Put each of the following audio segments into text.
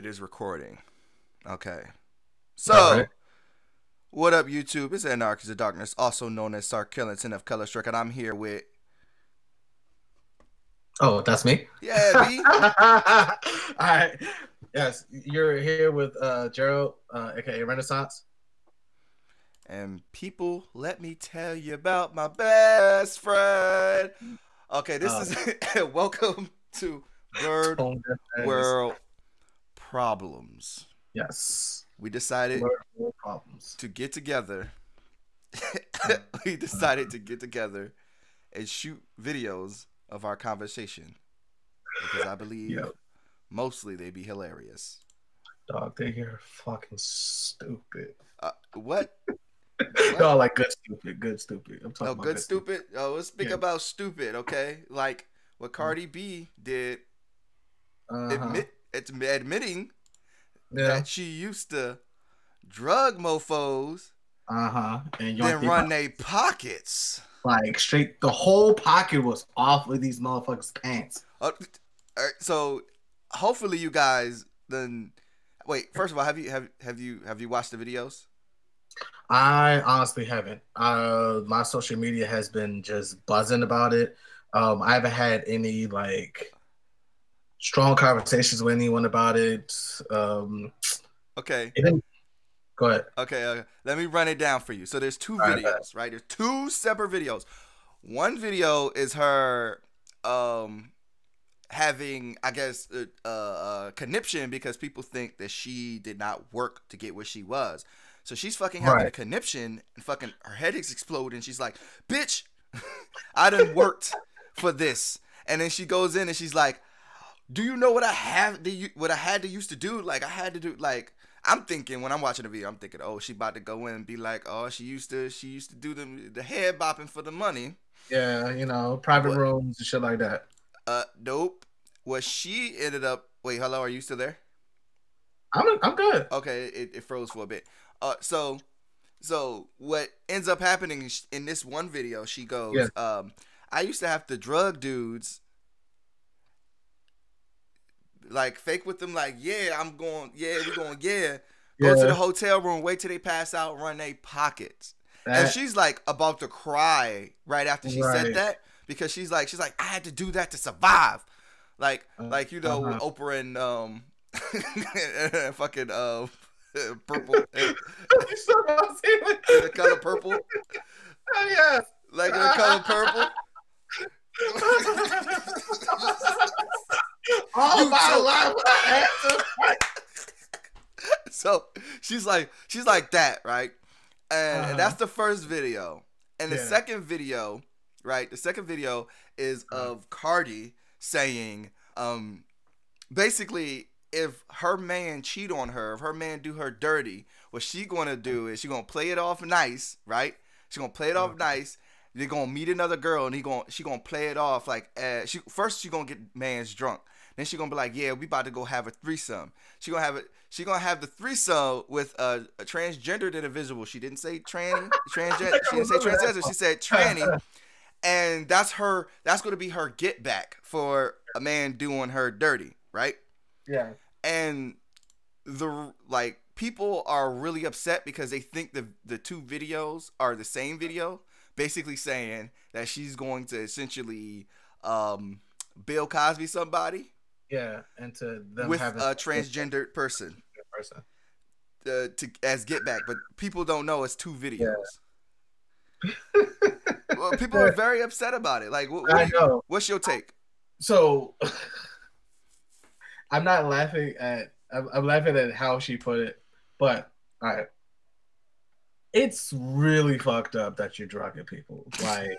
It is recording. Okay. All right. So, what up, YouTube? It's Anarchies of Darkness, also known as Star Killing, Sin of Color Strick, and I'm here with. Oh, that's me. Yeah, B. All right. Yes, you're here with Gerald, aka Renaissance. And people, let me tell you about my best friend. Okay, this Uh, is. Welcome to Blerd Tone Deaf Ass. World Problems. Yes. We decided No problems. to get together. Uh, We decided to get together and shoot videos of our conversation because I believe Yo, mostly they be hilarious. dog, they hear fucking stupid. What? No, like good stupid, good stupid. I'm talking Oh, about good good stupid. stupid. Oh, let's speak Yeah. about stupid, okay? Like what Cardi B did, Uh-huh. admitting Yeah. that she used to drug mofos, Uh-huh. And you then run they pockets. like straight the whole pocket was off of these motherfuckers' pants. So hopefully you guys then. Wait, first of all, have you watched the videos? I honestly haven't. My social media has been just buzzing about it. I haven't had any like strong conversations with anyone about it. Okay. It didn't, go ahead. Okay, let me run it down for you. So there's two All right, videos, right? There's two separate videos. One video is her having, I guess, conniption because people think that she did not work to get where she was. So she's fucking having a conniption and fucking her head is exploding. She's like, bitch, I done worked for this. And then she goes in and she's like, do you know what I had to used to do? Like I had to do like I'm thinking when I'm watching the video, I'm thinking, oh, she about to go in and be like, oh, she used to do the head bopping for the money. Yeah, private What? rooms and shit like that. Nope. What she ended up. Wait, hello, are you still there? I'm good. Okay, it froze for a bit. So what ends up happening in this one video, she goes, Yeah. I used to have to drug dudes. Like fake with them, like we're going, go to the hotel room, wait till they pass out, run their pockets, and she's like about to cry right after she said that because she's like I had to do that to survive, like Oprah and fucking purple, the color purple, Oh yeah, like the color purple. All my life I had to. So she's like that, right? And that's the first video. And the second video, right? The second video is of Cardi saying, basically, if her man cheat on her, if her man do her dirty, what she gonna do is she gonna play it off nice, right? She gonna play it off nice. They're gonna meet another girl and she gonna play it off like she gonna get man's drunk. Then she gonna be like, yeah, we about to go have a threesome. She gonna have the threesome with a transgendered individual. She didn't say transgender. She didn't say transgender. She said tranny. And that's gonna be her get back for a man doing her dirty, right? Yeah. And people are really upset because they think the two videos are the same video, basically saying that she's going to essentially Bill Cosby somebody. Yeah, and to them with having a transgendered person. As get back, but people don't know it's two videos. Yeah. Well, people are very upset about it. Like, I know. What's your take? So, I'm not laughing at. I'm laughing at how she put it, but all right, it's really fucked up that you're drugging people. Like,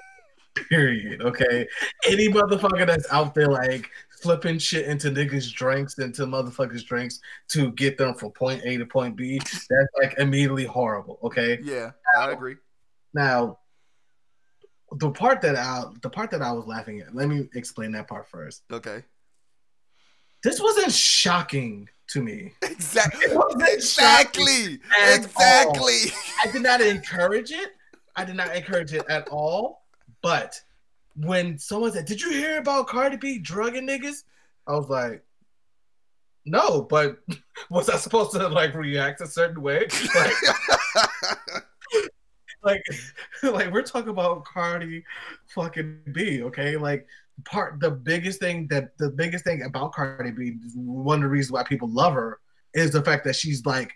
period. Okay, any motherfucker that's out there like flipping shit into niggas' drinks, into motherfuckers' drinks to get them from point A to point B, that's like immediately horrible. Okay. Yeah, I agree. Now, the part that I was laughing at. Let me explain that part first. Okay. This wasn't shocking to me. Exactly. Exactly. I did not encourage it. At all. But when someone said, "Did you hear about Cardi B drugging niggas?" I was like, No, but was I supposed to like react a certain way? Like, like we're talking about Cardi fucking B, okay? Like the biggest thing about Cardi B, one of the reasons why people love her is the fact that she's like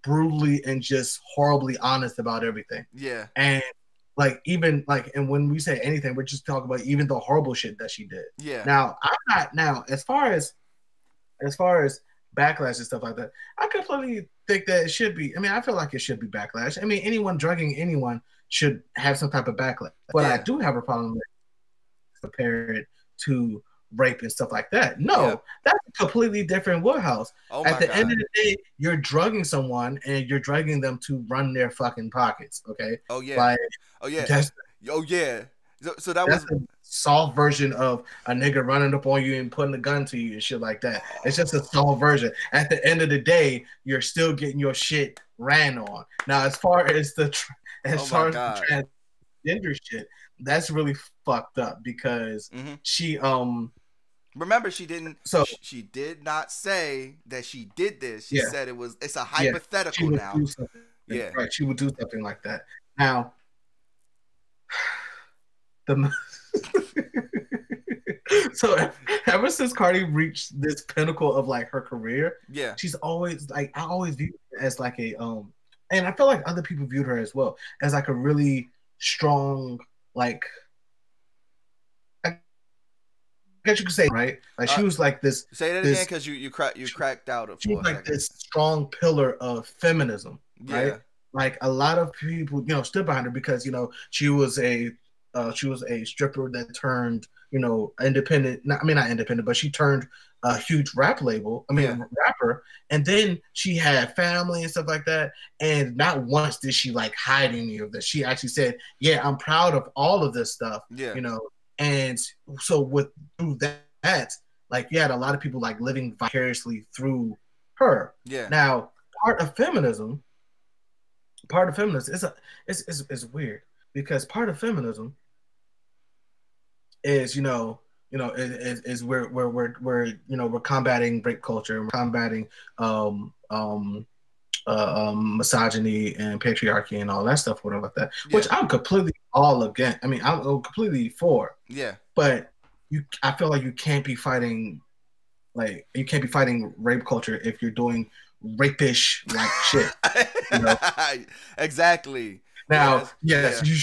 brutally and just horribly honest about everything. Yeah. And like even like and when we say anything, we're just talking about even the horrible shit that she did. Yeah. Now, I'm not now as far as backlash and stuff like that, I completely think that it should be. I mean, I feel like it should be backlash. I mean, anyone drugging anyone should have some type of backlash. But I do have a problem with compared to rape and stuff like that. No, that's a completely different wheelhouse. Oh At the end God. of the day, you're drugging someone and you're drugging them to run their fucking pockets. Okay. Oh yeah. Like, Oh yeah. that's Oh yeah. So that that's was a soft version of a nigga running up on you and putting a gun to you and shit like that. It's just a soft version. At the end of the day, you're still getting your shit ran on. Now, as far as the transgender shit, that's really fucked up because she remember she didn't. So she did not say that she did this. She said it's a hypothetical she would now. do something. Yeah, right. She would do something like that. Now, the so ever since Cardi reached this pinnacle of like her career, she's always like I always view her as like a and I feel like other people viewed her as well as like a really strong like I guess you could say right like she was like this. Say that again because you cracked out. She was like this strong pillar of feminism, right? Like a lot of people stood behind her because she was a stripper that turned, independent. Not independent, but she turned a huge rap label. Rapper. And then she had family and stuff like that. And not once did she like hide any of this. She actually said, "Yeah, I'm proud of all of this stuff." And so through that, like you had a lot of people like living vicariously through her. Now, part of feminism is weird because part of feminism is is where we're combating rape culture, we're combating misogyny and patriarchy and all that stuff, whatever like that. Which I'm completely all against. I mean, I'm completely for. But I feel like you can't be fighting rape culture if you're doing rapish like shit. Exactly. Now, yes, you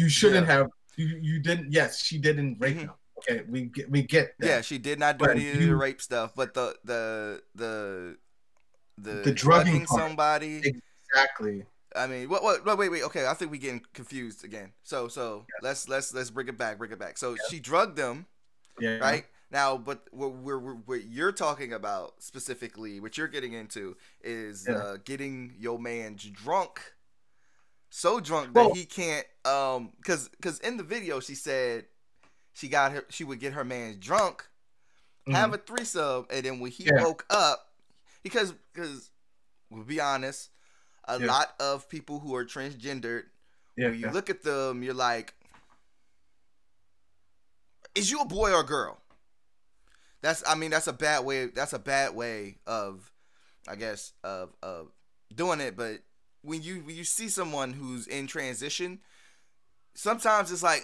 shouldn't have. You didn't. Yes, she didn't rape him. Okay, we get that. Yeah, she did not do any of the rape stuff, but the drugging somebody. Exactly. I mean, wait. Okay, I think we're getting confused again. So let's bring it back. So she drugged them, right? Now, but what you're talking about specifically, what you're getting into is getting your man drunk, so drunk that he can't. Because in the video she said she would get her man drunk, have a threesome, and then when he woke up, because we'll be honest, a lot of people who are transgendered, when you look at them, you're like, is you a boy or a girl? That's a bad way. That's a bad way of, I guess, of doing it. But when you see someone who's in transition, sometimes it's like,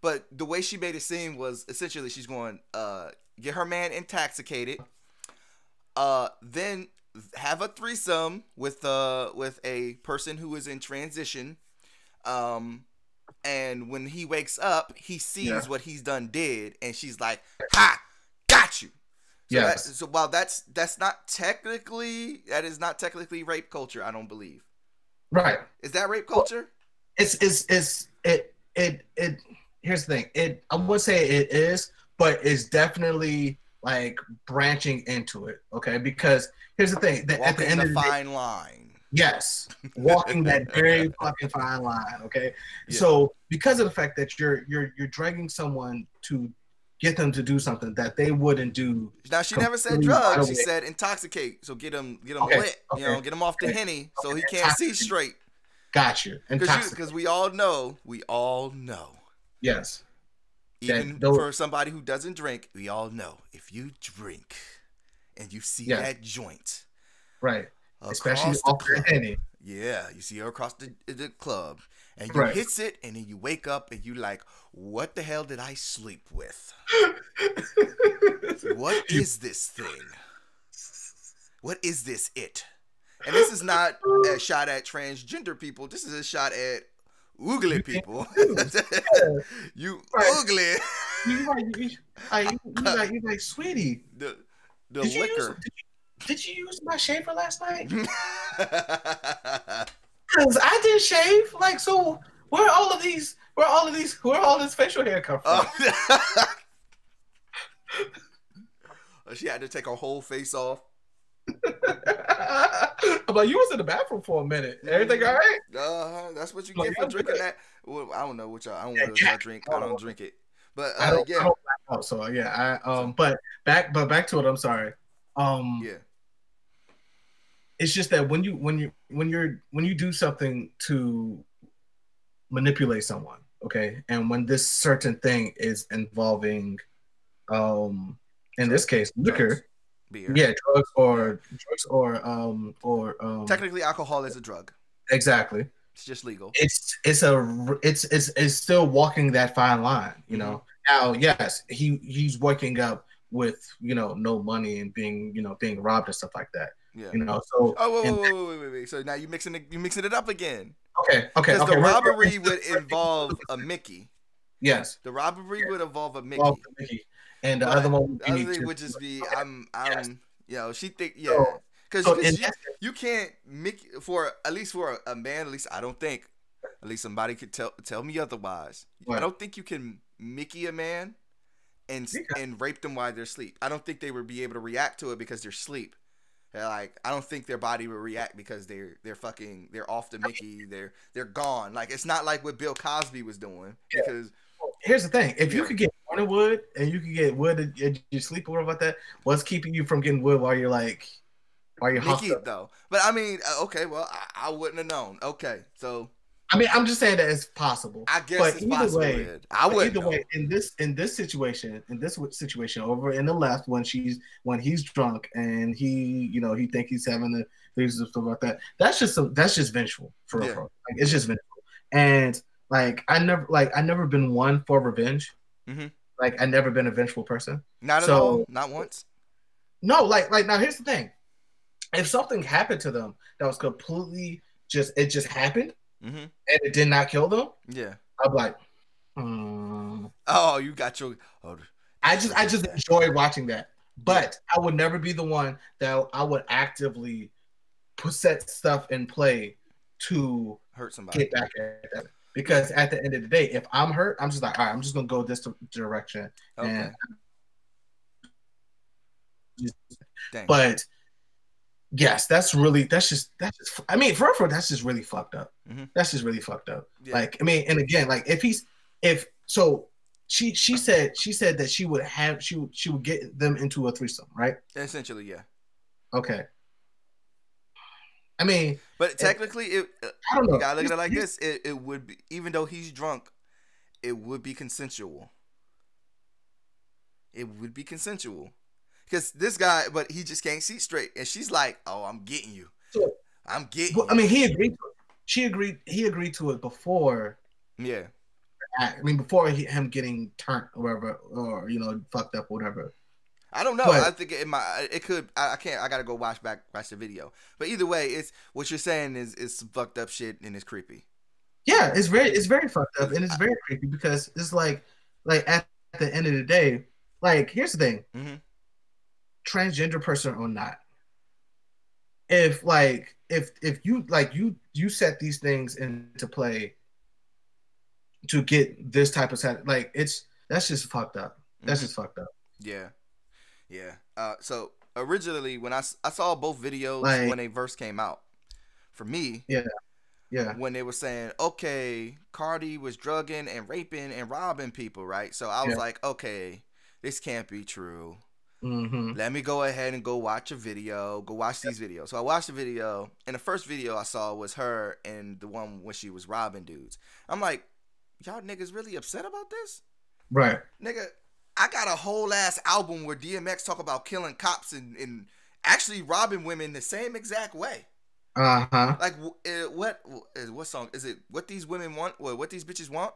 but the way she made it seem was essentially she's going get her man intoxicated, then have a threesome with a person who is in transition, and when he wakes up, he sees what he's did, and she's like, "Ha, got you." So so while that is not technically rape culture, I don't believe. Right? Is that rape culture? Here's the thing. I would say it is, but it's definitely like branching into it. Okay, because here's the thing. At the end of the fine line. Yes, walking that very fucking fine line. Okay, so because of the fact that you're dragging someone to get them to do something that they wouldn't do. Now she never said drugs. She said intoxicate. So get him lit. Get him off the Henny so he can't see straight. Got you. Because we all know. Yes. Even for somebody who doesn't drink, we all know if you drink and you see Yeah. that joint Right. Especially across the off your club. Henny. Yeah, you see her across the club, and you Right. hits it, and then you wake up, and you like, what the hell did I sleep with? What You- is this thing? What is this it? And this is not a shot at transgender people. This is a shot at ugly you can't people. choose. Yeah. You Right. ugly. You like, sweetie, The did you use liquor. did you use my shaver last night? Because I did shave. Like, so where all this facial hair come from? She had to take her whole face off. I'm like, you was in the bathroom for a minute. Everything all right? That's what you Like, get for I'm drinking good. that. Well, I don't know what y'all. I don't know what y'all drink. I don't drink it. But I don't yeah, black out, so yeah. But back to it. I'm sorry. Yeah. It's just that when you do something to manipulate someone, okay, and when this certain thing is involving, in this case, liquor, Drugs, beer, yeah, drugs yeah. or Technically, alcohol is a drug. exactly. It's just legal. It's still walking that fine line, you know. Now, yes, he's waking up with, you know, no money and being robbed and stuff like that. Yeah. You know, so Wait. So now you mixing it up again. Okay. Because the robbery would involve a Mickey. Yes. The robbery would involve a Mickey. Well, and the other one would just be I'm yes. you know, she think So because you can't Mickey at least for a man, at least I don't think, at least somebody could tell me otherwise. What? I don't think you can Mickey a man and rape them while they're asleep. I don't think they would be able to react to it because they're asleep. Like, I don't think their body will react because they're off the Mickey, they're gone. Like, it's not like what Bill Cosby was doing. Because here's the thing: if you could get morning wood and you could get wood and you sleep or about that, what's keeping you from getting wood while you're Mickey though? But I mean, okay, well, I wouldn't have known. Okay, so I mean, I'm just saying that it's possible. I guess but it's possible. I wouldn't. Either way, in this situation over in the left, when he's drunk and he think he's having the things and stuff like that. That's just vengeful for real. Like, it's just vengeful. And like I never been one for revenge. Mm-hmm. Like I never been a vengeful person. Not at all. Not once. No, like now here's the thing: if something happened to them that was completely just happened. Mm-hmm. And it did not kill them. Yeah, I'm like, oh, you got your. Oh, I just enjoy watching that, but I would never be the one that I would actively set stuff in play to hurt somebody. Get back at them. Because at the end of the day, if I'm hurt, I'm just like, all right, I'm just gonna go this direction. Okay. But yes, that's just. I mean, for that's just really fucked up. Mm-hmm. That's just really fucked up. Yeah. Like, I mean, and again, like she said that she would get them into a threesome, right? Essentially, yeah. Okay. I mean, but technically, I don't know. You gotta look at it like this. It would be, even though he's drunk, it would be consensual. It would be consensual. Because this guy, but he just can't see straight, and she's like, "Oh, I'm getting you. I'm getting." Well, I mean, he agreed to it. She agreed. He agreed to it before. Yeah. I mean, before him getting turned or whatever, or fucked up or whatever. I don't know. But I think it could. I can't. I gotta go watch the video. But either way, it's what you're saying is some fucked up shit and it's creepy. Yeah, it's very fucked up and it's very creepy because it's like at the end of the day, like here's the thing. Mm-hmm. Transgender person or not, if you set these things into play to get this type of that's just fucked up. That's just fucked up. Yeah. So originally when I saw both videos when they first came out, for me, when they were saying, okay, Cardi was drugging and raping and robbing people, right? So I was like, okay, this can't be true. Mm-hmm. Let me go ahead and go watch these videos. So I watched the video, and the first video I saw was her and the one when she was robbing dudes. I'm like, y'all niggas really upset about this? Right. Nigga, I got a whole ass album where DMX talk about killing cops and actually robbing women the same exact way. Like what song is it? What these women want? What these bitches want?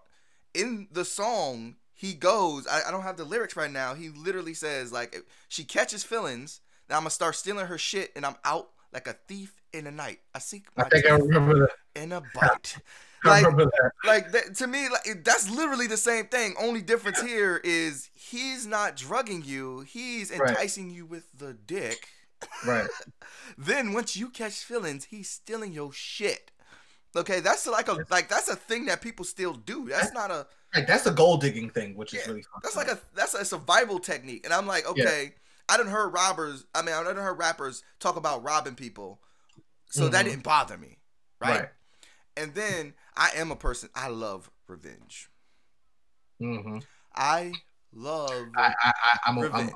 In the song, he goes. I don't have the lyrics right now. He literally says like, if she catches feelings, now I'm gonna start stealing her shit, and I'm out like a thief in the night. I seek my I think I remember that. in a bite. I remember that. Like that, to me, like that's literally the same thing. Only difference here is he's not drugging you; he's enticing you with the dick. Right. Then once you catch feelings, he's stealing your shit. Okay, that's that's a thing that people still do. That's not a that's a gold digging thing, which is really fun. That's a survival technique. And I'm like, okay, I done heard I done heard rappers talk about robbing people, so that didn't bother me, right? And then I am a person. I love revenge. I love revenge.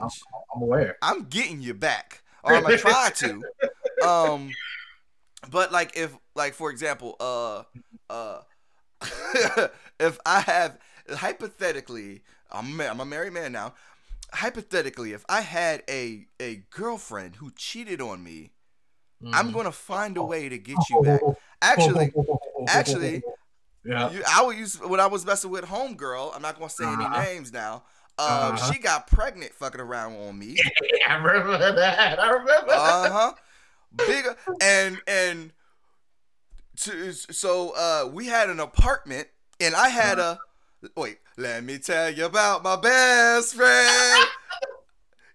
I'm aware. I'm getting you back, or I'm gonna try to. But like if for example, if I have hypothetically, I'm a married man now. Hypothetically, if I had a girlfriend who cheated on me, I'm gonna find a way to get you back. Actually, I would use when I was messing with homegirl. I'm not gonna say any names now. She got pregnant fucking around on me. I remember that. Bigger and so we had an apartment, and I had wait. Let me tell you about my best friend.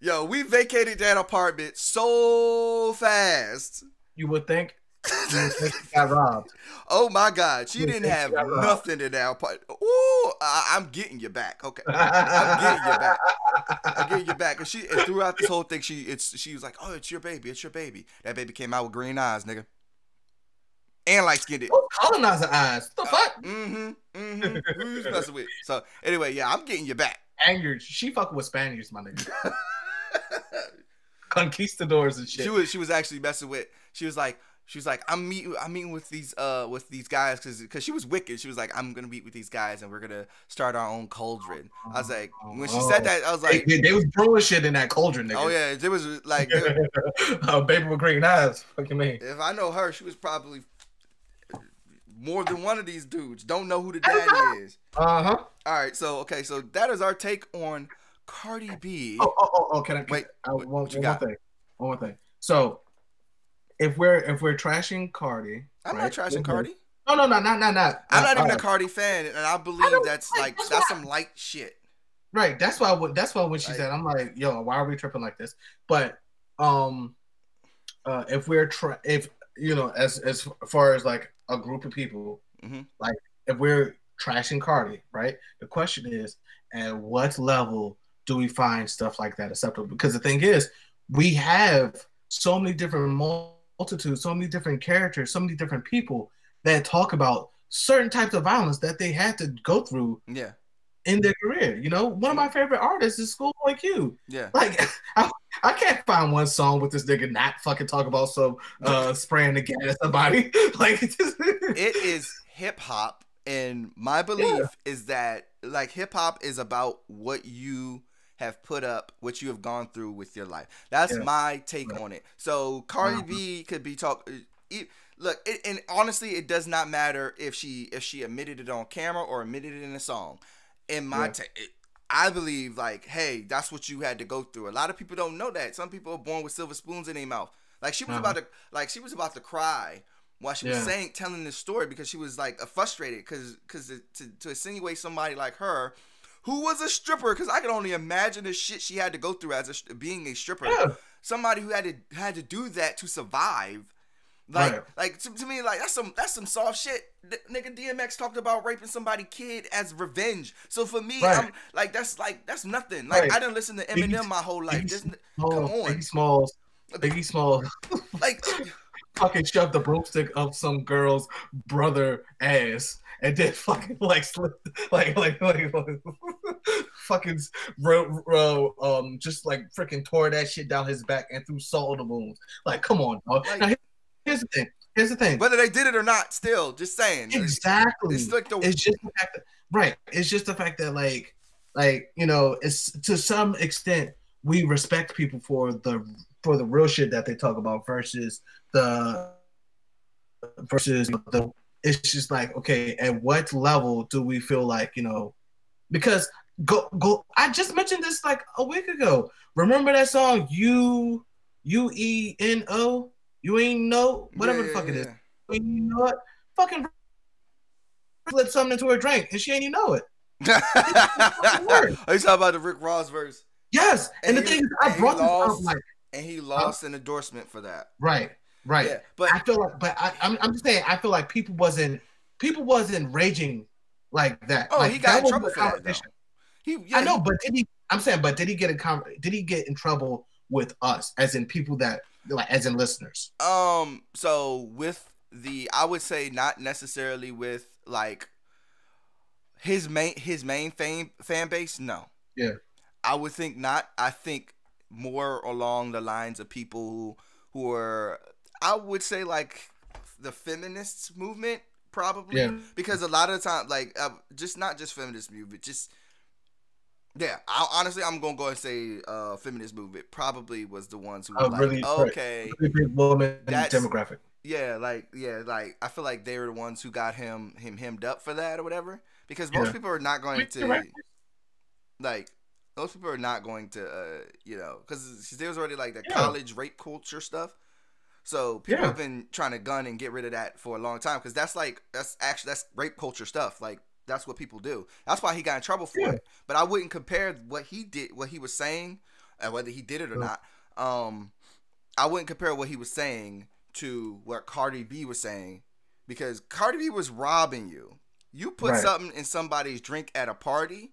Yo, we vacated that apartment so fast. You would think she got robbed. Oh my God, she didn't have nothing in that apartment. Ooh, I'm getting you back. Okay, I'm getting you back. I'm getting you back. And throughout this whole thing, she was like, "Oh, it's your baby. It's your baby." That baby came out with green eyes, nigga, and light skinned. Colonizer eyes. What the fuck? Who's messing with? So anyway, yeah, I'm getting you back. Angered. She fucking with Spaniards, my nigga. Conquistadors and shit. She was actually messing with. She was like, I'm meeting with these guys because she was wicked. She was like, I'm gonna meet with these guys and we're gonna start our own cauldron. I was like, when she said that, I was like, they was brewing shit in that cauldron, nigga. Oh yeah, it was like a baby with green eyes. Fuck you mean? If I know her, she was probably more than one of these dudes. Don't know who the daddy is. All right, so that is our take on Cardi B. Oh, can I wait? One more thing. So, if we're trashing Cardi, I'm not trashing Cardi. No, not. I'm not even a Cardi fan, and I believe that's some light shit. Right. That's why when she said, I'm like, yo, why are we tripping like this? But if you know, as far as like a group of people, like if we're trashing Cardi, right? The question is, at what level do we find stuff like that acceptable? Because the thing is, we have so many different multitudes, so many different characters, so many different people that talk about certain types of violence that they had to go through in their career. You know, one of my favorite artists is Schoolboy Q. Yeah. Like, I can't find one song with this nigga not fucking talk about some spraying the gas at somebody. Like, it is hip hop, and my belief is that like hip hop is about what you have put up, what you have gone through with your life. That's my take on it. So Cardi B could be look, and honestly, it does not matter if she admitted it on camera or admitted it in a song. In my I believe like, hey, that's what you had to go through. A lot of people don't know that. Some people are born with silver spoons in their mouth. Like she was about to cry while she was telling this story because she was like frustrated because to insinuate somebody like her who was a stripper, because I can only imagine the shit she had to go through as being a stripper. Yeah. Somebody who had to do that to survive. Like to me, like that's some soft shit. Nigga, DMX talked about raping somebody's kid as revenge. So for me, I'm like that's nothing. Like I didn't listen to Eminem my whole life. Come on, Biggie Smalls, like fucking shoved the broomstick up some girl's brother ass. And then fucking fucking just like freaking tore that shit down his back and threw salt on the wounds. Like, come on, dog. Now, here's the thing. Whether they did it or not, still, just saying. Exactly. It's like it's just the fact that it's just the fact that like like, you know, it's to some extent we respect people for the real shit that they talk about versus the it's just like, okay, at what level do we feel like, you know, because go I just mentioned this like a week ago. Remember that song UENO? You ain't know whatever the fuck it is. You know what? Fucking slipped something into her drink and she ain't even know it. Are you talking about the Rick Ross verse? Yes. And the thing is, I brought this up like, and he lost an endorsement for that. Right. Yeah, but I feel like, I'm just saying, I feel like people wasn't raging like that. Oh, like, he got in trouble for that, though. I know, but did he? I'm saying, but did he get in trouble with us, as in people that like, as in listeners? So with I would say not necessarily with like his main fan base. No. Yeah. I would think not. I think more along the lines of people who are, I would say, like the feminists movement, probably. Yeah. Because a lot of the time, like just not just feminist movement, just honestly, I'm gonna go and say feminist movement probably was the ones who were like, really, okay, really big woman demographic. Yeah, like I feel like they were the ones who got him hemmed up for that or whatever. Because most people are not going to like. Most people are not going to, you know, because there was already like the college rape culture stuff. So people have been trying to gun and get rid of that for a long time because that's rape culture stuff. Like that's what people do. That's why he got in trouble for it. But I wouldn't compare what he did, what he was saying, and whether he did it or not. I wouldn't compare what he was saying to what Cardi B was saying because Cardi B was robbing you. You put something in somebody's drink at a party,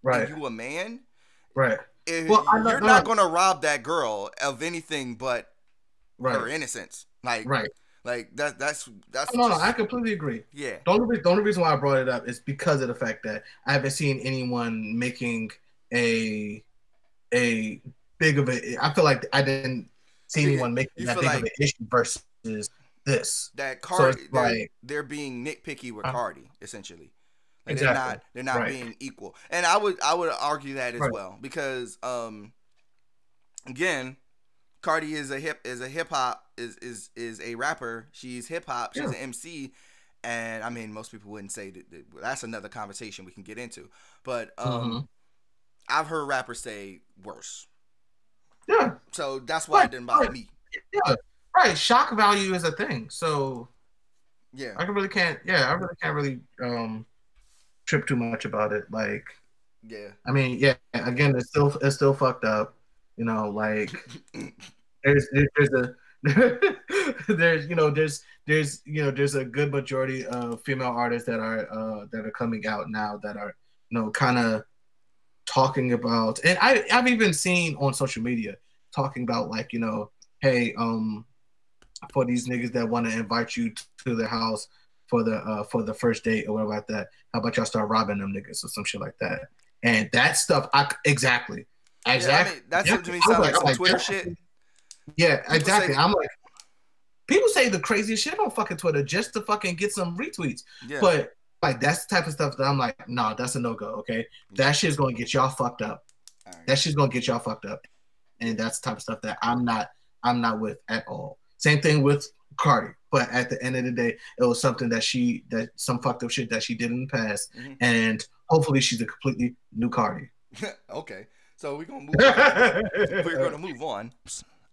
and you a man. Right. You're not going to rob that girl of anything but her innocence. Like, like that's. No, I completely agree. Yeah. The only reason why I brought it up is because of the fact that I haven't seen anyone making a big of a. I feel like I didn't see anyone making that big of an issue versus this. That Cardi, so they're being nitpicky with Cardi, essentially. Like exactly. They're not being equal, and I would argue that as well because again, Cardi is a hip hop is a rapper. She's hip hop. She's an MC, and I mean most people wouldn't say that. That's another conversation we can get into. But I've heard rappers say worse. Yeah. So that's why it didn't bother me. Yeah. Right. Shock value is a thing. So yeah, I really can't really trip too much about it. Like, I mean, again, it's still fucked up. You know, like there's a good majority of female artists that are coming out now that are, you know, kind of talking about, and I've even seen on social media talking about, like, you know, hey, for these niggas that want to invite you to their house for the first date or whatever like that, how about y'all start robbing them niggas or some shit like that? And that stuff, exactly. Yeah, I mean, that's to me sounds like some Twitter shit. Yeah, exactly. I'm like, people say the craziest shit on fucking Twitter just to fucking get some retweets. Yeah. But like, that's the type of stuff that I'm like, nah, that's a no-go, okay? That shit's gonna get y'all fucked up. Right. That shit's gonna get y'all fucked up. And that's the type of stuff that I'm not with at all. Same thing with Cardi. But at the end of the day, it was something that some fucked up shit that she did in the past. And hopefully she's a completely new Cardi. Okay. So we're gonna move on.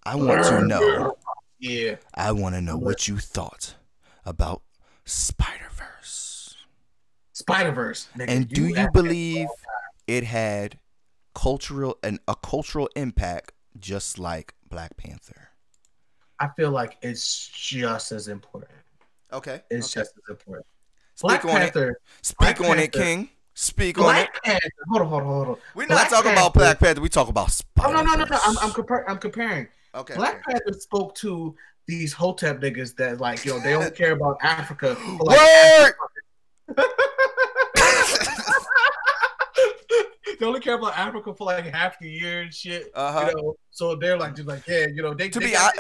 I want to know. Yeah. I want to know what you thought about Spiderverse. And do you believe it had a cultural impact just like Black Panther? I feel like it's just as important. Okay. It's just as important. Speak on it, King. Speak on it. Hold on. We're not talking about Black Panther. We talk about Spider-Verse. No. I'm comparing. Okay. Black Panther spoke to these Hotep niggas that, like, yo, they don't care about Africa. Like, word. they only care about Africa for like half the year and shit. Uh-huh. So they're like just like yeah, they To they be got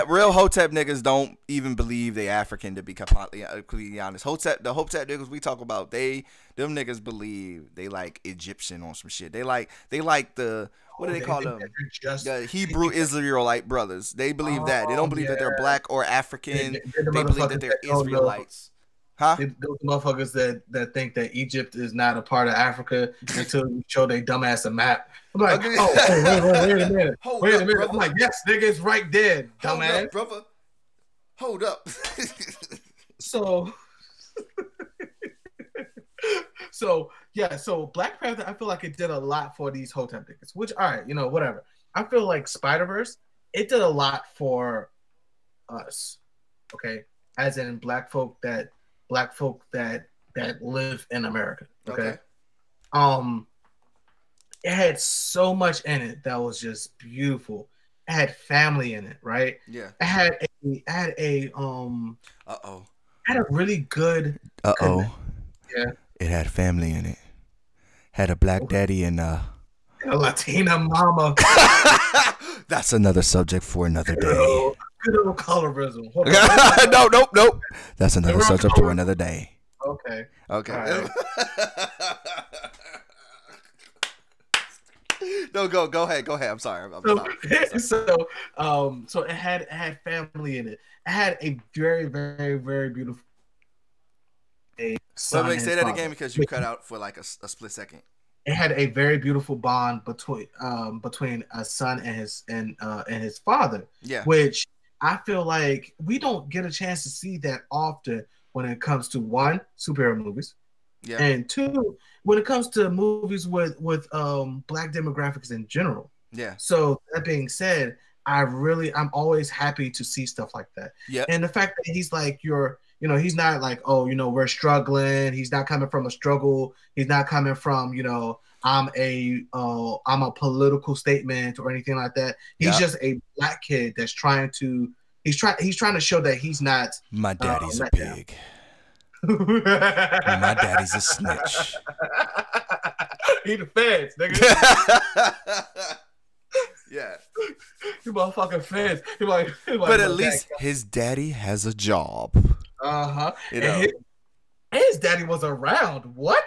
real Hotep niggas don't even believe they African. To be completely honest, the Hotep niggas we talk about, them niggas believe they like Egyptian on some shit. They like the what do they call them? The Hebrew Israelite brothers. They believe that. They don't believe that they're black or African. They're They believe that they're Israelites. Huh? Those motherfuckers that think that Egypt is not a part of Africa until you show they dumbass a map. I'm like, wait a minute. Wait a minute. Brother. I'm like, yes, nigga, it's right there, dumbass. Hold up. So Black Panther, I feel like it did a lot for these Hotep niggas, which, all right, whatever. I feel like Spiderverse, it did a lot for us, okay? As in black folk that live in America, okay? It had so much in it that was just beautiful. It had family in it, right? Yeah. It had a really good Yeah. It had family in it. Had a black daddy and a Latina mama. That's another subject for another day. Good old colorism. Nope. That's another subject for another day. Okay. Right. No, go ahead. I'm sorry. So it had family in it. It had a very, very, very beautiful. Say that again because you cut out for like a split second. It had a very beautiful bond between a son and his father. Yeah. Which I feel like we don't get a chance to see that often when it comes to one, superhero movies. Yeah. And two, when it comes to movies with black demographics in general. Yeah. So that being said, I'm always happy to see stuff like that. Yeah. And the fact that he's like he's not like, we're struggling. He's not coming from a struggle. He's not coming from, I'm a political statement or anything like that. He's just a black kid that's trying to show that he's not. My daddy's a pig. My daddy's a snitch. He the feds, nigga. Yeah. You motherfucking feds. But at least his daddy has a job. Uh-huh. His daddy was around. What?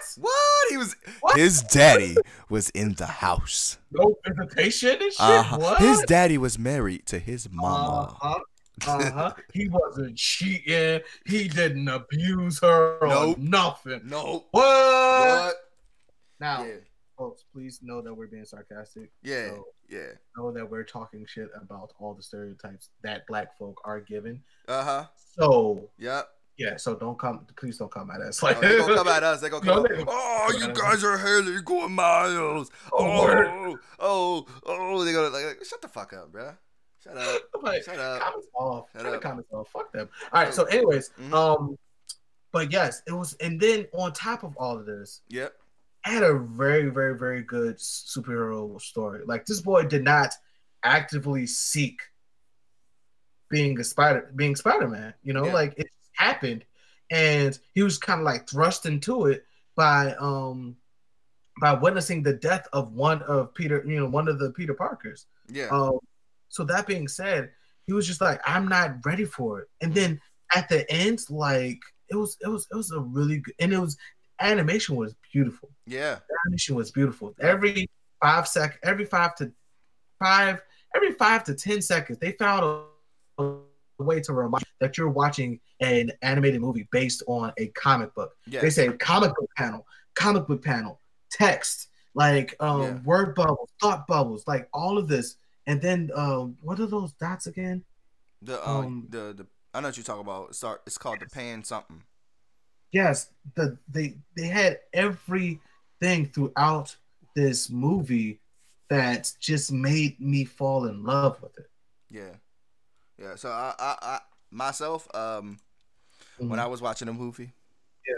His daddy was in the house. No visitation and shit? What? His daddy was married to his mama. He wasn't cheating. He didn't abuse her or nothing. Nope. What? Now, folks, please know that we're being sarcastic. Yeah. So know that we're talking shit about all the stereotypes that black folk are given. So so please don't come at us. Like they're gonna come at us. They're gonna come you guys are hella going miles. They're gonna like shut the fuck up, bro. Shut up. Shut up. Comments off. Comments off. Fuck them. All right. So, anyways, but yes, it was, and then on top of all of this, I had a very, very, very good superhero story. Like, this boy did not actively seek being Spider-Man. Like, it happened, and he was kind of like thrust into it by witnessing the death of one of the Peter Parkers. So that being said, he was just like, I'm not ready for it. And then at the end, like, it was a really good, and animation was beautiful. Yeah. The animation was beautiful. Every 5 to 10 seconds, they found a way to remind you that you're watching an animated movie based on a comic book. Yeah. They say comic book panel, text, like word bubbles, thought bubbles, like all of this. And then what are those dots again? The I know what you're talking about. It's called the pan something. Yes, they had everything throughout this movie that just made me fall in love with it. Yeah. So I myself, when I was watching the movie,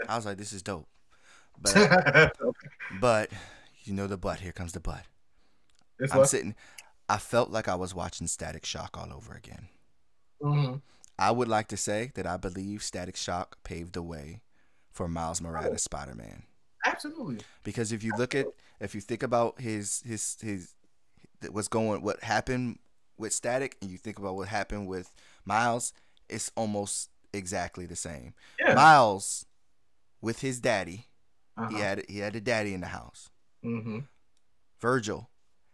I was like, this is dope. But but the but. Here comes the but. I felt like I was watching Static Shock all over again. I would like to say that I believe Static Shock paved the way for Miles Morales' Spider-Man. Absolutely. Because if you Absolutely. think about his what happened with Static, and you think about what happened with Miles, it's almost exactly the same. Yeah. Miles with his daddy, Uh-huh. he had a daddy in the house. Mm-hmm. Virgil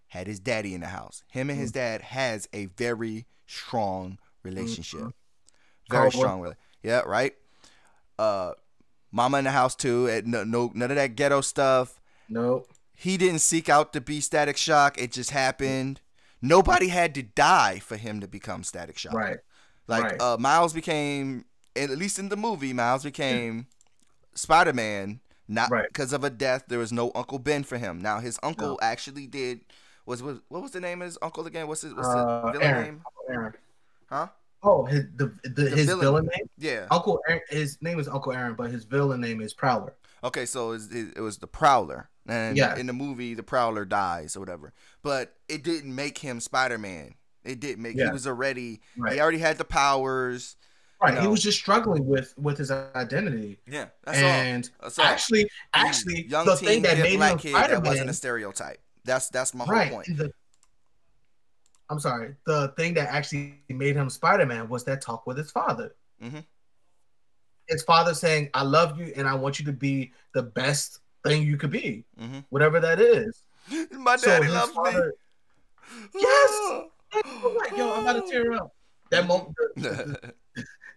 had his daddy in the house. Him and his dad has a very strong Mm-hmm. relationship. Very Hard work. strong. Yeah, right. Uh, Mama in the house too. No, none of that ghetto stuff. Nope. He didn't seek out to be Static Shock. It just happened. Nobody had to die for him to become Static Shock. Right. Like Right. Miles became, at least in the movie, Miles became Spider-Man not Right. because of a death. There was no Uncle Ben for him. Now his uncle No. actually did. What was the name of his uncle again? What's the villain Aaron. name? Aaron. Huh? Oh, The his villain. villain name? Yeah. Uncle Aaron, his name is Uncle Aaron, but his villain name is Prowler. Okay, so it was the Prowler, and Yeah. in the movie, the Prowler dies or whatever. But it didn't make him Spider-Man. It didn't make. He Yeah. was already. He Right. already had the powers. You Right. He know. was just struggling with his identity. Yeah, that's all. And That's all. actually, Young the thing teen that hip made black him kid that wasn't a Spider-Man, stereotype. That's my whole right? point. I'm sorry. The thing that actually made him Spider-Man was that talk with his father. Mm-hmm. His father saying, "I love you, and I want you to be the best thing you could be, Mm-hmm. whatever that is." My So daddy his loves father, me. yes, like, yo, I'm about to tear up. That moment, Mm-hmm.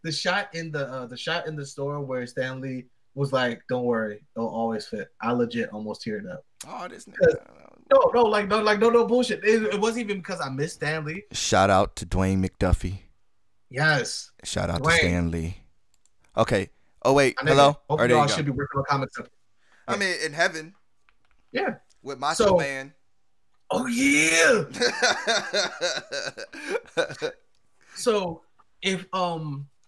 the shot in the store where Stanley was like, "Don't worry, it'll always fit." I legit almost teared up. Oh, this nigga. No bullshit. It wasn't even because I miss Stanley. Shout out to Dwayne McDuffie. Yes, Shout out to Dwayne. Stan Lee. Okay. Oh wait. I know Hello. both Or of there y'all you go. should be working on comics. I mean, in heaven Yeah. with Macho So- Man. Oh yeah. So if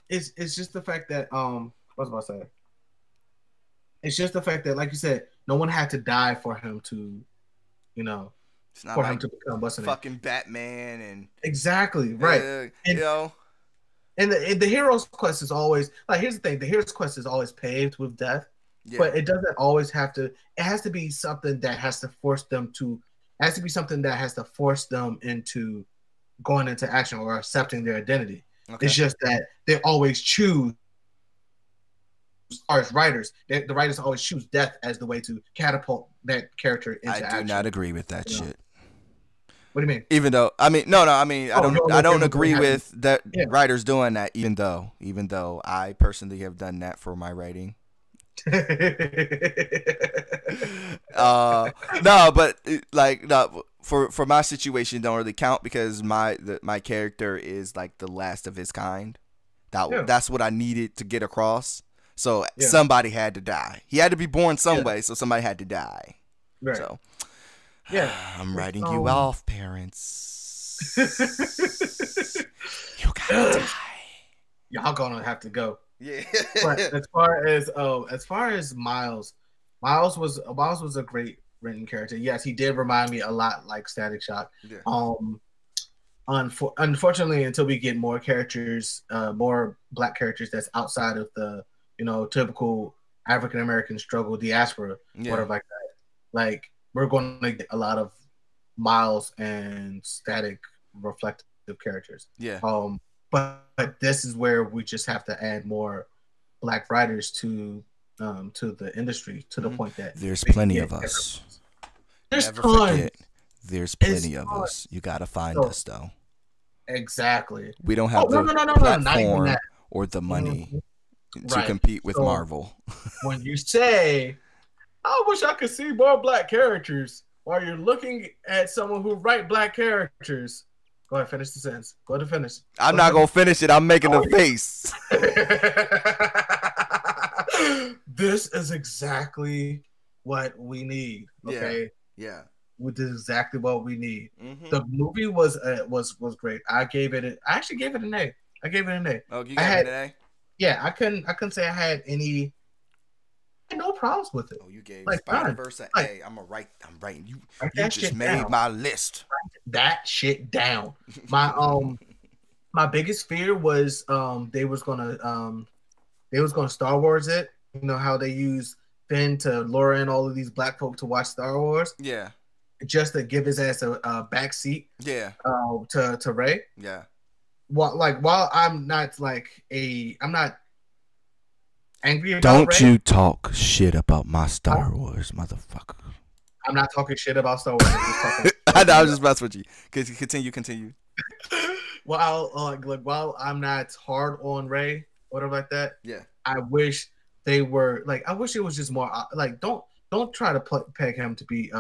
it's just the fact that what was I about to say? It's just the fact that, like you said, no one had to die for him to, It's not for like him to become what's the name? fucking Batman and Exactly, right. you And know. and the hero's quest is always like, here's the thing, the hero's quest is always paved with death, Yeah. but it doesn't always have to. It has to be something that has to force them to. It has to be something that has to force them into going into action or accepting their identity. Okay. It's just that they always choose, as far as writers, the writers always choose death as the way to catapult that character into action. I do not agree with that shit. What do you mean? Even though I mean I don't agree with that Yeah. writers doing that. Even though I personally have done that for my writing. No, but for my situation don't really count because my character is like the last of his kind. That's what I needed to get across. So somebody had to die. He had to be born some way, so somebody had to die. Right. So I'm writing you Um, off, parents. You gotta die. Y'all gonna have to go. Yeah. But as far as Miles was a great written character. Yes, he did remind me a lot like Static Shock. Yeah. Unfortunately, until we get more characters, more black characters that's outside of the typical African American struggle diaspora, whatever like that. Like, we're going to get a lot of Miles and Static reflective characters. Yeah. But this is where we just have to add more black writers to the industry to the point that there's plenty of us. There's Never tons. forget, there's plenty of us. You gotta find us though. Exactly. We don't have no, platform or the money to compete with Marvel. When you say, "I wish I could see more black characters," while you're looking at someone who write black characters, go ahead, finish the sentence. Go ahead and finish. I'm not gonna finish it. I'm making a face. This is exactly what we need. Okay. Yeah. This is exactly what we need. Mm-hmm. The movie was great. I actually gave it an A. I gave it an A. Oh, you gave it an A? Yeah, I couldn't say I had no problems with it. Oh, you gave like, Spiderverse an A. I'm writing. You just made my list. Write that shit down. My biggest fear was they was gonna Star Wars it. You know how they use spend to lure in all of these black folk to watch Star Wars, Yeah. just to give his ass a back seat, Yeah. To Ray. Yeah. While I'm not I'm not angry about Don't Ray. you talk shit about my Star Wars, motherfucker. I'm not talking shit about Star Wars. I know, I was just messing with you. Continue. While I'm not hard on Ray, whatever like that. Yeah. I wish they were like. I wish it was just more like. Don't try to peg him to be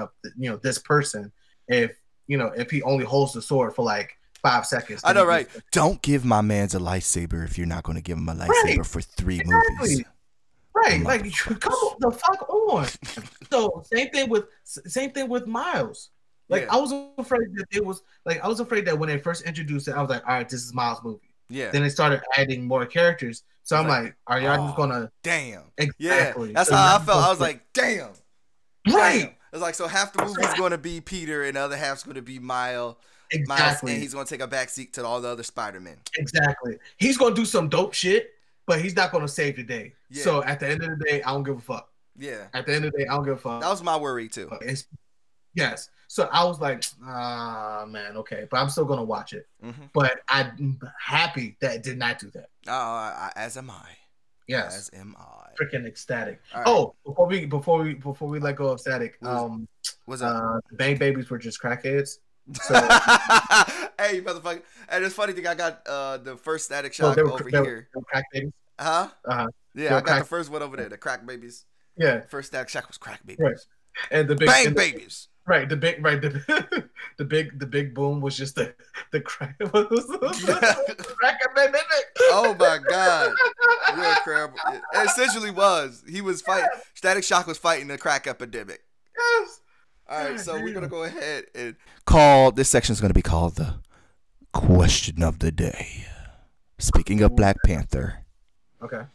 this person if he only holds the sword for like 5 seconds. I know, right? Don't give my man's a lightsaber if you're not going to give him a lightsaber for 3 movies. Right, like come the fuck on. So same thing with Miles. Like I was afraid that when they first introduced it, I was like, all right, this is Miles' movie. Yeah. Then they started adding more characters, so I'm like, are y'all just gonna? Damn. Exactly. Yeah, that's how I felt. I was like, damn. Right. It's like, so half the movie's going to be Peter and the other half's going to be Miles. Exactly. And he's going to take a backseat to all the other Spider-Men. Exactly. He's going to do some dope shit, but he's not going to save the day. Yeah. So at the end of the day, I don't give a fuck. Yeah. At the end of the day, I don't give a fuck. That was my worry too. Yes. So I was like, man, okay. But I'm still going to watch it. Mm-hmm. But I'm happy that it did not do that. As am I. Yes. As am I. Freaking ecstatic. Right. Oh, before we let go of static, what's up? the Bang Babies were just crackheads. So hey, motherfucker. And it's funny thing, I got the first Static Shock over here. They were crack babies. Yeah, I got the first one over there, the Crack Babies. Yeah. First Static Shock was Crack Babies. Right. And the big Bang Babies. Right, the big boom was just the crack. What was the crack baby? Oh my god! Real crap. It essentially was. He was fighting. Static Shock was fighting the crack epidemic. Yes. All right, so we're gonna go ahead and call this section is gonna be called the question of the day. Speaking of Black Panther, okay,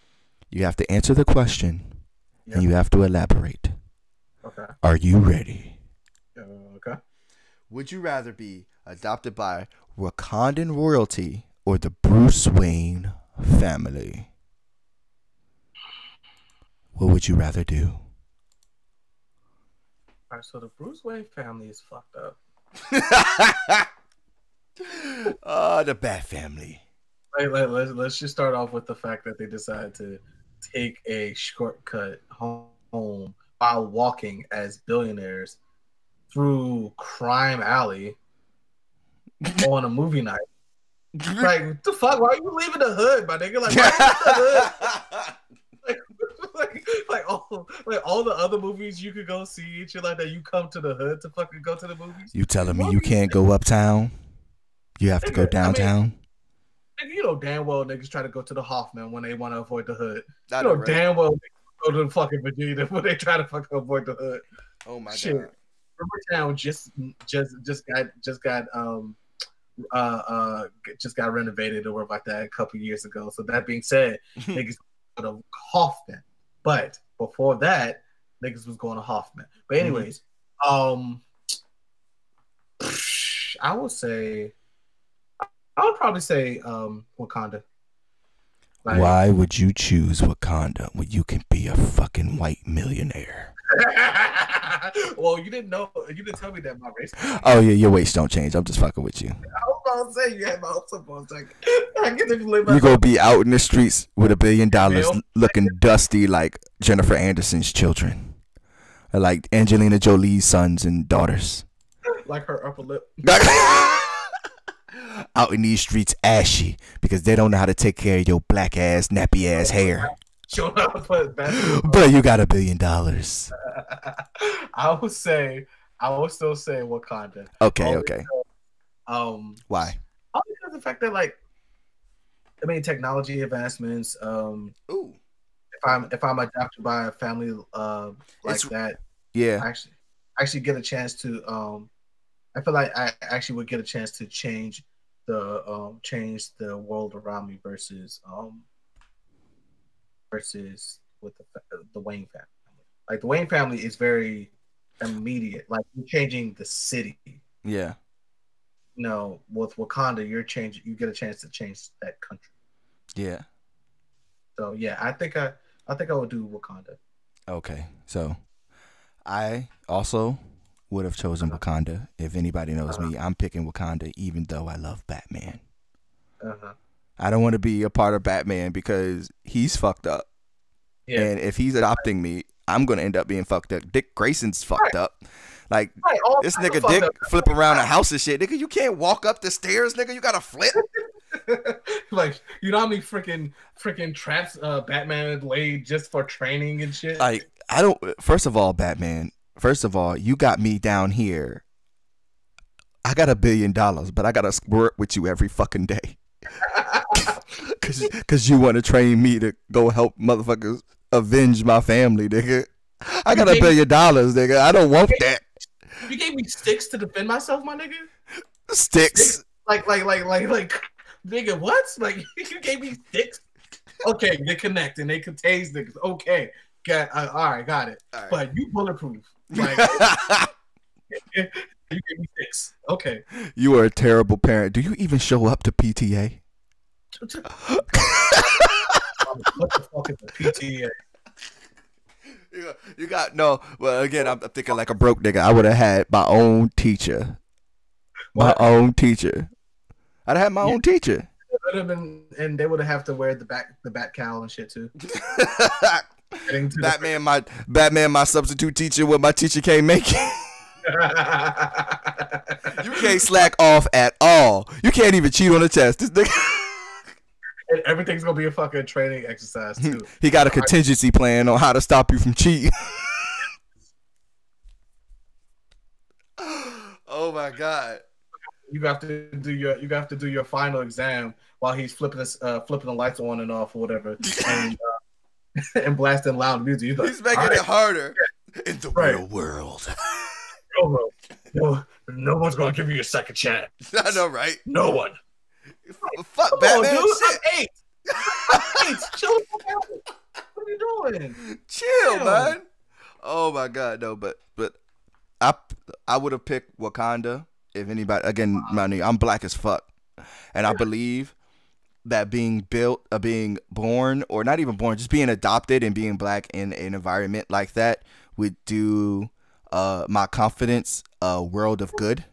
you have to answer the question and you have to elaborate. Okay. Are you ready? Okay. Would you rather be adopted by Wakandan royalty or the Bruce Wayne family? What would you rather do? All right, so the Bruce Wayne family is fucked up. The Bat family. Let's just start off with the fact that they decided to take a shortcut home while walking as billionaires through Crime Alley on a movie night. Like, what the fuck? Why are you leaving the hood, my nigga? Like, why are you like all the other movies you could go see and shit like that, you come to the hood to fucking go to the movies? You telling me you can't go uptown? You have to go downtown? I mean, you know damn well niggas try to go to the Hoffman when they want to avoid the hood. I You know know, right? damn well niggas go to the fucking Virginia when they try to fucking avoid the hood. Oh my Shit. god. Rivertown just got renovated or whatever like that a couple years ago. So that being said, niggas go to Hoffman. But before that, niggas was going to Hoffman. But anyways, I would probably say Wakanda. Like, why would you choose Wakanda when you can be a fucking white millionaire? well, you didn't tell me that my race. Oh yeah, your weights don't change. I'm just fucking with you. I was about to say you had my hopes up on a second. I get if you live You're gonna be out in the streets with $1 billion looking dusty like Jennifer Anderson's children. Or like Angelina Jolie's sons and daughters. like her upper lip. Out in these streets ashy because they don't know how to take care of your black ass, nappy ass hair. But you got $1 billion. I would still say Wakanda. Okay. Why? Only because of the fact that, like, I mean, technology advancements. Ooh. If I'm adopted by a family like that, yeah, I actually get a chance to. I feel like I actually would get a chance to change the world around me versus with the Wayne family. Like the Wayne family is very immediate. Like you're changing the city. Yeah. You know, with Wakanda, you get a chance to change that country. Yeah. So yeah, I think I would do Wakanda. Okay, so I also would have chosen Wakanda. If anybody knows me, I'm picking Wakanda, even though I love Batman. Uh-huh. I don't want to be a part of Batman because he's fucked up. Yeah. And if he's adopting me, I'm gonna end up being fucked up. Dick Grayson's fucked up. Like All this kinds nigga of fucked Dick up. flip around the house and shit. Nigga, you can't walk up the stairs, nigga. You gotta flip. Like, you know how many freaking traps Batman laid just for training and shit? Like, I don't. First of all, Batman. First of all, you got me down here. I got $1 billion, but I gotta work with you every fucking day. Cause you want to train me to go help motherfuckers avenge my family, nigga. I got $1 billion, nigga. I don't want that. You gave me sticks to defend myself, my nigga. Sticks? Like, nigga, what? Like, you gave me sticks? Okay, they connect and they can tase niggas. Okay, all right, got it. All right. But you bulletproof. Like, you gave me sticks. Okay. You are a terrible parent. Do you even show up to PTA? What the fuck is a PTA? You got no. Well, again, I'm thinking like a broke nigga. I would have had my own teacher. Own teacher. I'd have had my own teacher. Would have been, and they would have to wear the bat cowl and shit too. Batman, my substitute teacher when my teacher can't make it. You can't slack off at all. You can't even cheat on the test. This nigga. And everything's gonna be a fucking training exercise too. He got a contingency plan on how to stop you from cheating. Oh my god! You have to do your final exam while he's flipping the lights on and off or whatever, and blasting loud music. He's making it harder in the real world. No one's gonna give you a second chance. I know, right? No one. Fuck Come Batman. on, dude. Shit. I'm 8. I'm 8. Chill out. What are you doing? Chill, man. Oh my god, no, but I would have picked Wakanda if anybody. Again, I'm black as fuck, and I believe that being born, or not even born, just being adopted and being black in an environment like that would do my confidence a world of good.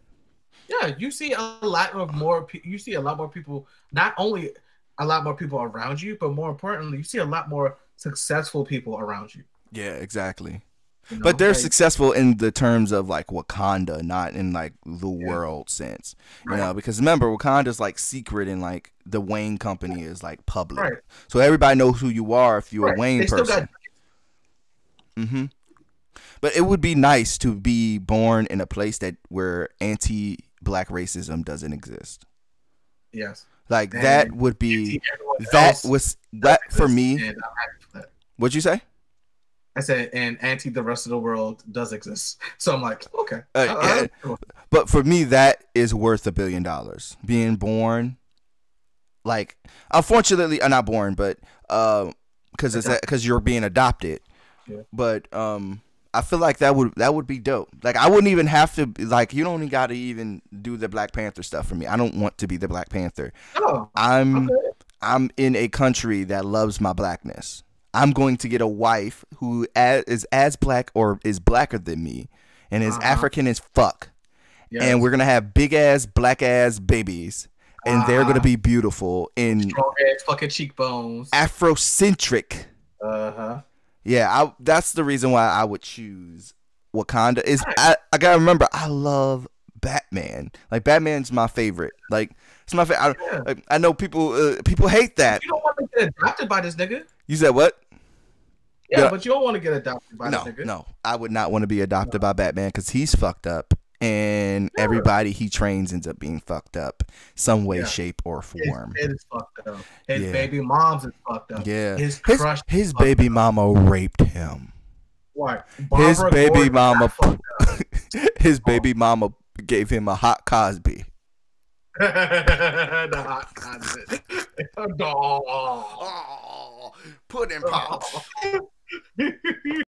Yeah, you see a lot more people. Not only a lot more people around you, but more importantly, you see a lot more successful people around you. Yeah, exactly. You know, but they're successful in the terms of like Wakanda, not in like the world sense. You know, because remember, Wakanda's like secret and like the Wayne company is like public. Right. So everybody knows who you are if you're a Wayne person. But it would be nice to be born in a place where anti-black racism doesn't exist. Yes. Like and that would be that for me. What'd you say? I said, and the rest of the world does exist. So I'm like, okay. But for me, that is worth $1 billion. Being born, like, unfortunately, not born, but because you're being adopted. Yeah. But I feel like that would be dope. Like, I wouldn't even have to, like, you don't got to even do the Black Panther stuff for me. I don't want to be the Black Panther. Oh, I'm in a country that loves my blackness. I'm going to get a wife who is as black or is blacker than me and is African as fuck. Yes. And we're going to have big ass, black ass babies. And they're going to be beautiful in strong ass fucking cheekbones. Afrocentric. Yeah, that's the reason why I would choose Wakanda. I gotta remember, I love Batman. Like, Batman's my favorite. Like, it's my favorite. I know people hate that. You don't want to get adopted by this nigga. You said what? Yeah, but you don't want to get adopted by this nigga. No, I would not want to be adopted by Batman because he's fucked up. And everybody he trains ends up being fucked up some way, shape, or form. It is fucked up. His baby mom's is fucked up. Yeah. His baby mama raped him. What? His baby mama his baby mama gave him a hot Cosby. The hot Cosby. Pudding pops.